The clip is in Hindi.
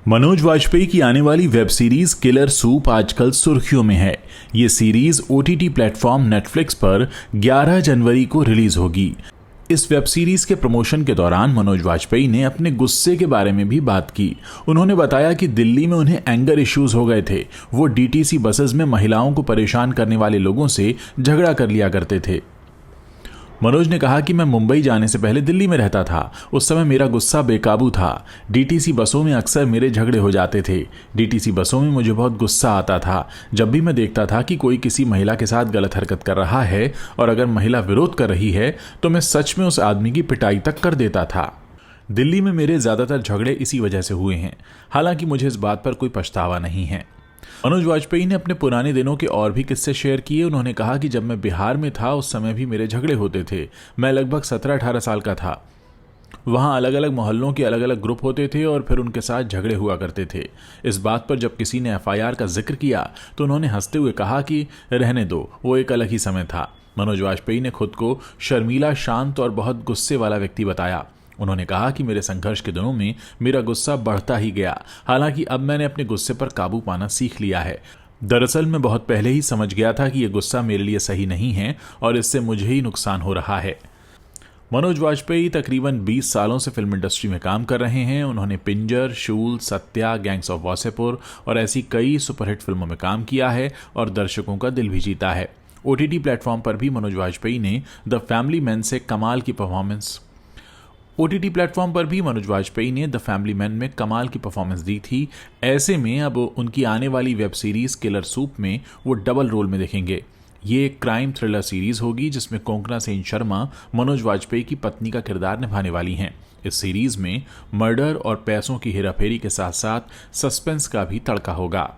मनोज वाजपेयी की आने वाली वेब सीरीज किलर सूप आजकल सुर्खियों में है। ये सीरीज ओटीटी प्लेटफॉर्म नेटफ्लिक्स पर 11 जनवरी को रिलीज होगी। इस वेब सीरीज के प्रमोशन के दौरान मनोज वाजपेयी ने अपने गुस्से के बारे में भी बात की। उन्होंने बताया कि दिल्ली में उन्हें एंगर इश्यूज हो गए थे। वो डीटीसी बसेस में महिलाओं को परेशान करने वाले लोगों से झगड़ा कर लिया करते थे। मनोज ने कहा कि मैं मुंबई जाने से पहले दिल्ली में रहता था। उस समय मेरा गुस्सा बेकाबू था। डीटीसी बसों में अक्सर मेरे झगड़े हो जाते थे। डीटीसी बसों में मुझे बहुत गुस्सा आता था। जब भी मैं देखता था कि कोई किसी महिला के साथ गलत हरकत कर रहा है और अगर महिला विरोध कर रही है तो मैं सच में उस आदमी की पिटाई तक कर देता था। दिल्ली में मेरे ज्यादातर झगड़े इसी वजह से हुए हैं। हालांकि मुझे इस बात पर कोई पछतावा नहीं है। मनोज वाजपेयी ने अपने पुराने दिनों के और भी किस्से शेयर किए। उन्होंने कहा कि जब मैं बिहार में था उस समय भी मेरे झगड़े होते थे। मैं लगभग 17-18 साल का था। वहाँ अलग अलग मोहल्लों के अलग अलग ग्रुप होते थे और फिर उनके साथ झगड़े हुआ करते थे। इस बात पर जब किसी ने एफआईआर का जिक्र किया तो उन्होंने हंसते हुए कहा कि रहने दो, वो एक अलग ही समय था। मनोज वाजपेयी ने खुद को शर्मीला, शांत और बहुत गुस्से वाला व्यक्ति बताया। उन्होंने कहा कि मेरे संघर्ष के दिनों में मेरा गुस्सा बढ़ता ही गया। हालांकि अब मैंने अपने गुस्से पर काबू पाना सीख लिया है। दरअसल मैं बहुत पहले ही समझ गया था कि यह गुस्सा मेरे लिए सही नहीं है और इससे मुझे ही नुकसान हो रहा है। मनोज वाजपेयी तकरीबन 20 सालों से फिल्म इंडस्ट्री में काम कर रहे हैं। उन्होंने पिंजर, शूल, सत्या, गैंग्स ऑफ वासेपुर और ऐसी कई सुपरहिट फिल्मों में काम किया है और दर्शकों का दिल भी जीता है। ओटीटी प्लेटफॉर्म पर भी मनोज वाजपेयी ने द फैमिली मैन से कमाल की परफॉर्मेंस में कमाल की परफॉर्मेंस दी थी। ऐसे में अब उनकी आने वाली वेब सीरीज किलर सूप में वो डबल रोल में दिखेंगे। ये एक क्राइम थ्रिलर सीरीज होगी जिसमें कोंकणा सेन शर्मा मनोज वाजपेयी की पत्नी का किरदार निभाने वाली हैं। इस सीरीज में मर्डर और पैसों की हेराफेरी के साथ साथ सस्पेंस का भी तड़का होगा।